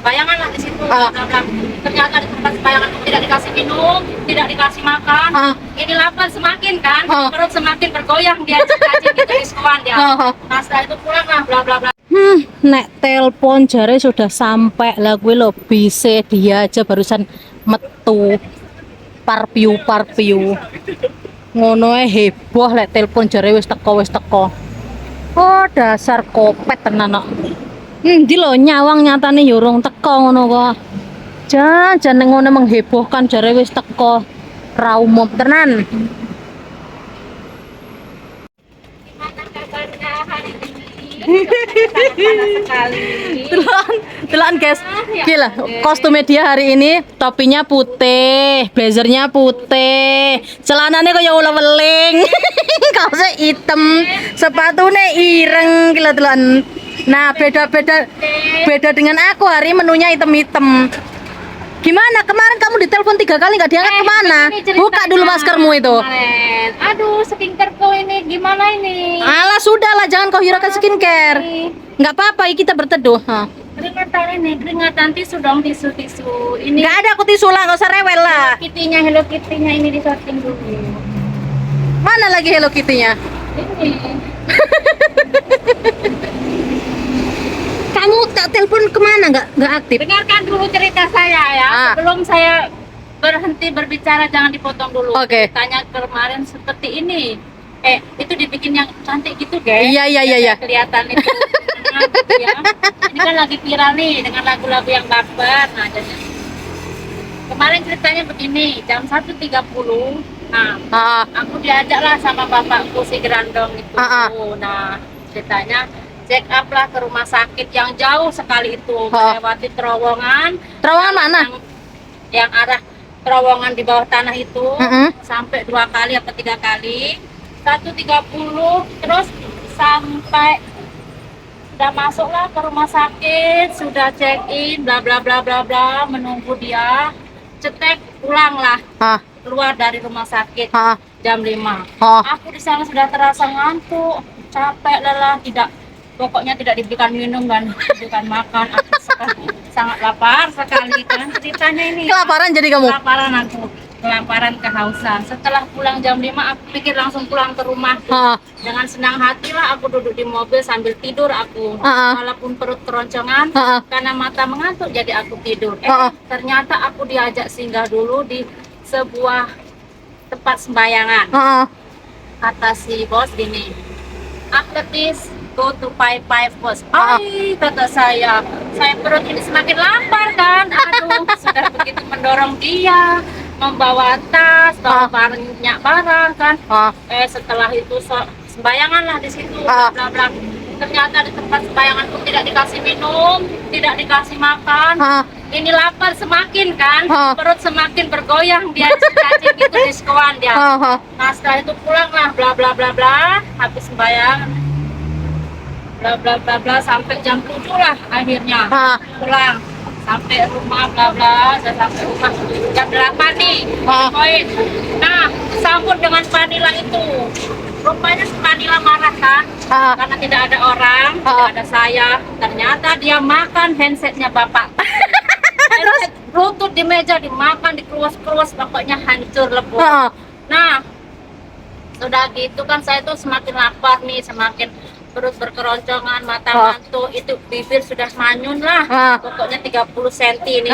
sembayangan lah di situ. Bla bla bla. Ternyata di tempat sembayangan tidak dikasih minum, tidak dikasih makan. Ini lapar semakin kan, perut semakin bergoyang dia cacing gitu diskoan dia. Nah setelah itu pulang lah bla bla bla. Nek telepon jare sudah sampai lah gue lo bisa dia aja barusan metu parpiu ngono heboh lek telepon jare wis teko. Oh dasar kopet tenan kok. Ndi lho nyawang nyatane yo urung teko ngono kok. Jan ngono menghebohkan jare wis teko. Ra umum tenan. Gimana kabarnya hari ini? Panas sekali. Telan guys. Gila, kostumnya dia hari ini topinya putih, blazernya putih, celananya kayak ulah weling, kaosnya hitam, sepatunya ireng, gila telan. Nah beda dengan aku hari menunya hitam. Gimana kemarin kamu ditelepon 3 kali nggak diangkat kemana? Buka dulu maskermu itu. Kemarin. Aduh skincareku ini gimana ini? Alah sudahlah jangan kau hiraukan skincare. Nggak apa-apa kita berteduh. Keringatan tisu dong tisu ini. Nggak ada aku tisu lah nggak usah rewel lah. Hello Kitty-nya ini disorting dulu. Mana lagi Hello Kitty-nya? Ini. Kamu tak telepon kemana nggak aktif? Dengarkan dulu cerita saya ya. Sebelum saya berhenti berbicara jangan dipotong dulu. Oke. Tanya kemarin seperti ini. Itu dibikin yang cantik gitu, guys. Iya. Kelihatan itu. Nah, gitu ya. Ini kan lagi viral nih dengan lagu-lagu yang baper. Nah, jadi kemarin ceritanya begini, jam 1.30. Nah, aku diajak lah sama bapakku si Grandong itu. Nah, ceritanya check up lah ke rumah sakit yang jauh sekali itu, melewati terowongan. Terowongan mana? Yang arah terowongan di bawah tanah itu, sampai 2 kali atau 3 kali. 1.30 terus sampai sudah masuklah ke rumah sakit, sudah check in, bla bla bla bla bla, menunggu dia cetek pulang lah, keluar dari rumah sakit jam 5. Aku di sana sudah terasa ngantuk, capek, lelah, pokoknya tidak diberikan minum dan diberikan makan. Aku sangat lapar sekali kan ceritanya ini. Kelaparan jadi kamu? Kelaparan, kehausan. Setelah pulang jam 5 aku pikir langsung pulang ke rumah. Dengan senang hati lah aku duduk di mobil sambil tidur aku. Walaupun perut keroncongan karena mata mengantuk jadi aku tidur. Ternyata aku diajak singgah dulu di sebuah tempat sembayangan. Kata si bos gini, after this go to five bos. Kata saya perut ini semakin lapar kan. Aduh, sudah begitu mendorong dia membawa tas, bawa banyak barang kan. Setelah itu sembayangan lah di situ, bla bla. Ternyata di tempat sembayangan pun tidak dikasih minum, tidak dikasih makan. Ini lapar semakin kan, perut semakin bergoyang dia cacing gitu diskoan dia. Nah setelah itu pulang lah, bla bla bla bla, habis sembayangan, bla bla bla bla sampai jam 7 lah akhirnya pulang. Sampai rumah bla bla, sudah sampai rumah jam 8 nih. Poin. Nah, sambut dengan Vanilla itu. Rupanya Vanilla marah kan? Karena tidak ada orang, tidak ada saya. Ternyata dia makan handsetnya bapak. Handset Bluetooth di meja dimakan, dikeruas-keruas, pokoknya hancur lebur. Nah, sudah gitu kan saya tuh semakin lapar nih, semakin perut berkeroncongan, mata ngantuk, itu bibir sudah manyun lah, pokoknya 30 cm ini.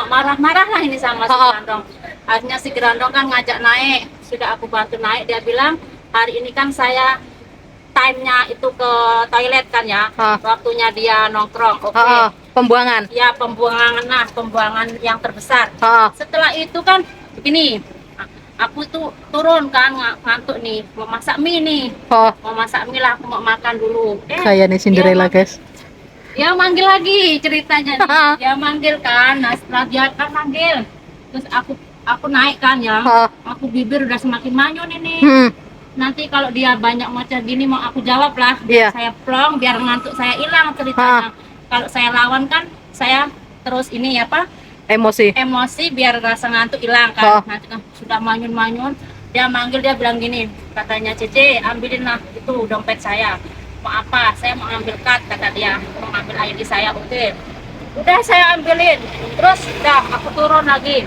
Marah-marah lah ini sama si Grandong. Akhirnya si Grandong kan ngajak naik, sudah aku bantu naik, dia bilang hari ini kan saya time-nya itu ke toilet kan ya, waktunya dia nongkrong. Pembuangan? Ya pembuangan yang terbesar. Setelah itu kan begini, aku tuh turun kan ngantuk nih, mau masak mie nih. Mau masak mie lah, aku mau makan dulu. Kayak nih Cinderella guys. Dia manggil lagi ceritanya nih. Dia manggil kan, nah setelah dia kan manggil, terus aku naik kan ya. Aku bibir udah semakin manyun ini. Nanti kalau dia banyak macam gini mau aku jawab lah, biar saya plong, biar ngantuk saya hilang ceritanya. Kalau saya lawan kan saya terus ini emosi biar rasa ngantuk hilang kan. Nanti kan sudah manyun dia manggil, dia bilang gini, katanya Cece ambilin lah itu dompet saya. Mau apa? Saya mau ambil kad, kata dia, mau ambil ID saya. Oke. Udah saya ambilin, terus udah aku turun lagi,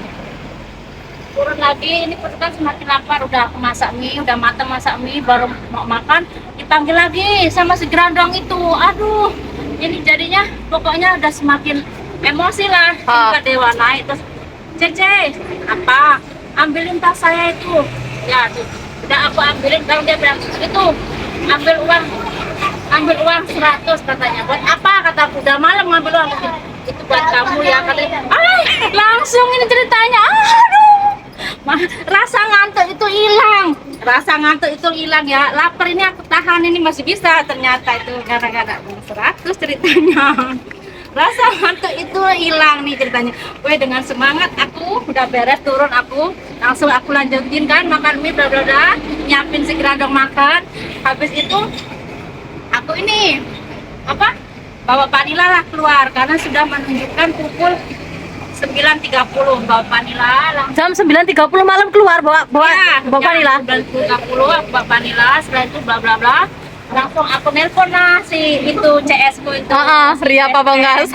ini kan semakin lapar, udah aku masak mie, udah matang masak mie, baru mau makan, dipanggil lagi sama si Grandong itu. Aduh, ini jadinya pokoknya udah semakin emosi lah. Tingkat dewa naik, terus Cece, apa? Ambilin tas saya itu. Ya, tuh. Udah aku ambilin, kalau dia bilang itu, ambil uang 100 katanya. Buat apa? Kataku, udah malam ngambil uang. Itu buat kamu ya, katanya. Langsung ini ceritanya. Aduh. Rasa ngantuk itu hilang ya. Lapar ini aku tahan, ini masih bisa. Ternyata itu gara-gara 100 ceritanya. Rasa ngantuk itu hilang nih ceritanya. Weh, dengan semangat aku udah beres turun, aku langsung aku lanjutin kan makan mie, bla bla bla, nyiapin si Grandong makan. Habis itu aku ini apa, bawa Vanila lah keluar karena sudah menunjukkan pukul 9.30, bawa Vanila Jam 9.30 malam keluar bawa Vanila. 9.30 aku bawa Vanila, setelah itu bla bla bla. Langsung aku nelpon lah si itu CS ku itu. Ria Pamungkas.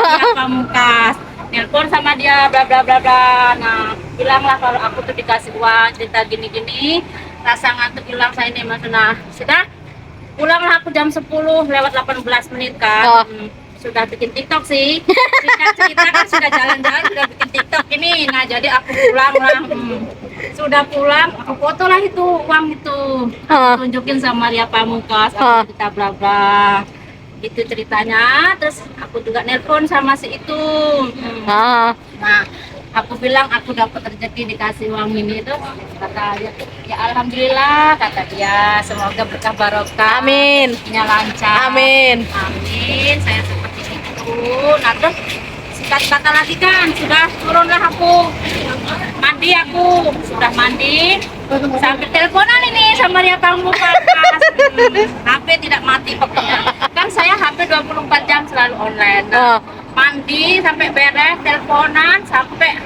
Nelpon sama dia bla bla bla bla. Nah, bilanglah kalau aku tuh dikasih uang cerita gini-gini, rasa ngantuk hilang saya ini Mas. Nah, sudah pulanglah aku jam 10 lewat 18 menit kan. Sudah bikin TikTok sih. Singkat cerita kan sudah jalan-jalan, sudah bikin TikTok ini. Nah, jadi aku pulang lah. Sudah pulang, aku foto lah itu uang itu. Aku tunjukin sama Ria Pamungkas, aku cerita bla bla. Itu ceritanya. Terus aku juga nelpon sama si itu. Nah, aku bilang aku dapat rezeki dikasih uang ini tuh. Kata dia, ya alhamdulillah, kata dia, semoga berkah barokah. Amin. Nya lancar. Amin. Amin. Saya seperti itu. Nah, terus singkat kata lagi kan sudah turunlah aku. Mandi aku, sudah mandi. Sambil teleponan ini sama Ria Pamungkas. HP tidak mati pokoknya. Kan saya HP 24 jam selalu online. Nah, mandi sampai beres, teleponan sampai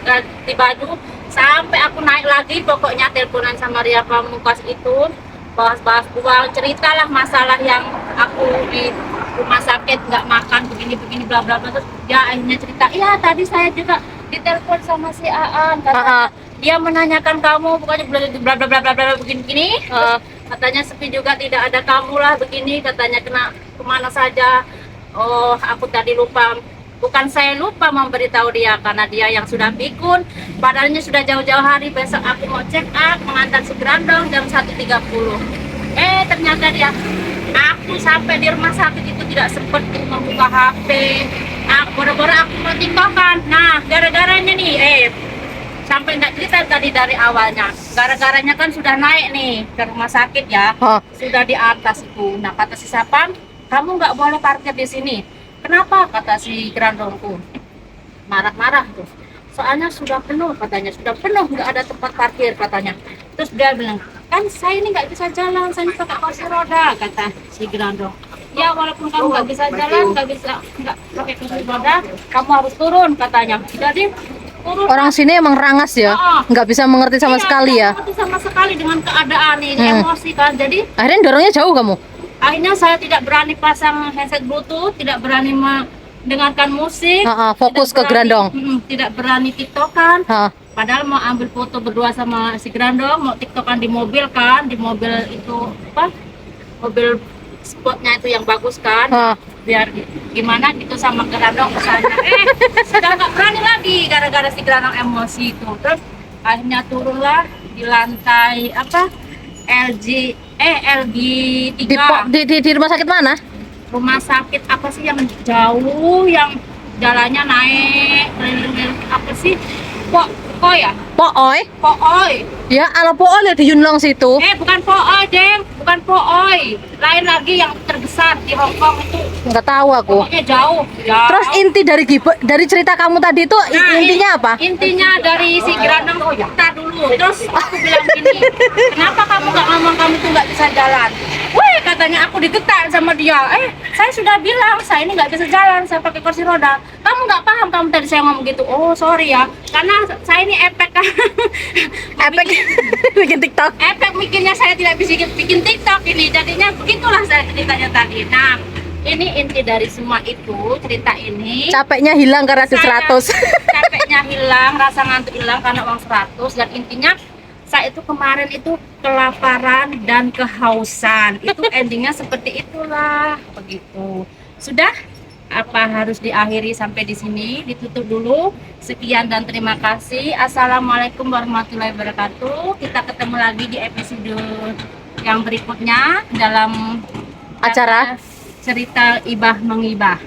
ganti baju, sampai aku naik lagi pokoknya teleponan sama Ria Pamungkas itu, bahas-bahas uang, ceritalah masalah yang aku di rumah sakit nggak makan begini bla bla bla. Terus dia akhirnya cerita, iya tadi saya juga ditelepon sama si Aan, kata dia menanyakan kamu pokoknya bla bla bla bla bla begini. Katanya sepi juga, tidak ada kamu lah begini, katanya kemana saja. Oh, aku tadi lupa. Bukan saya lupa memberitahu dia, karena dia yang sudah pikun. Padahalnya sudah jauh-jauh hari, besok aku mau check up, mengantar si Grandong jam 1.30. Ternyata dia, aku sampai di rumah sakit itu tidak sempat membuka HP. Boro-boro aku mau tiktokan. Nah, gara-garanya nih, sampai nggak cerita tadi dari awalnya. Gara-garanya kan sudah naik nih ke rumah sakit ya. Sudah di atas itu. Nah, kata si Sapam, kamu nggak boleh parkir di sini. Kenapa? Kata si Grandongku. Marah-marah tuh. Soalnya sudah penuh katanya, sudah penuh, nggak ada tempat parkir katanya. Terus dia bilang, kan saya ini nggak bisa jalan, saya pakai kursi roda, kata si Grandong. Ya walaupun kamu nggak bisa jalan, nggak pakai kursi roda, kamu harus turun katanya. Jadi turun. Orang sini emang rangas ya, nggak bisa mengerti sama sekali ya. Mengerti sama sekali dengan keadaan ini, emosi kan. Jadi akhirnya dorongnya jauh kamu. Akhirnya saya tidak berani pasang headset Bluetooth, tidak berani mendengarkan musik, fokus ke Grandong. Tidak berani tiktokan. Padahal mau ambil foto berdua sama si Grandong, mau tiktokan di mobil kan, di mobil itu apa? Mobil spotnya itu yang bagus kan, biar gimana gitu sama Grandong kesannya. Sudah nggak berani lagi gara-gara si Grandong emosi itu. Terus akhirnya turunlah di lantai apa? LG 3 di rumah sakit mana? Rumah sakit apa sih yang jauh, yang jalannya naik apa sih, Pooi ya, ala Pooi di Yunlong situ. Bukan Pooi deng, bukan Pooi, lain lagi yang terbesar di Hong Kong itu. Nggak tahu aku. Pokoknya jauh. Terus inti dari cerita kamu tadi itu intinya apa? Intinya dari si Grandong, kita dulu. Terus aku bilang gini, kenapa kamu nggak ngomong kamu tuh nggak bisa jalan? Wih, katanya aku diketak sama dia. Saya sudah bilang saya ini nggak bisa jalan, saya pakai kursi roda. Kamu nggak paham kamu tadi saya ngomong gitu. Oh sorry ya, karena saya ini efek kan. Efek bikin TikTok. Efek mikirnya saya tidak bisa bikin TikTok ini, jadinya begitulah saya ceritanya tadi. Nah, Ini inti dari semua itu, cerita ini. Capeknya hilang karena di 100. Capeknya hilang, rasa ngantuk hilang karena uang 100. Dan intinya saya itu kemarin itu kelaparan dan kehausan. Itu endingnya seperti itulah, begitu. Sudah? Apa harus diakhiri sampai di sini? Ditutup dulu. Sekian dan terima kasih. Assalamualaikum warahmatullahi wabarakatuh. Kita ketemu lagi di episode yang berikutnya dalam Acara cerita Ibah Mengibah.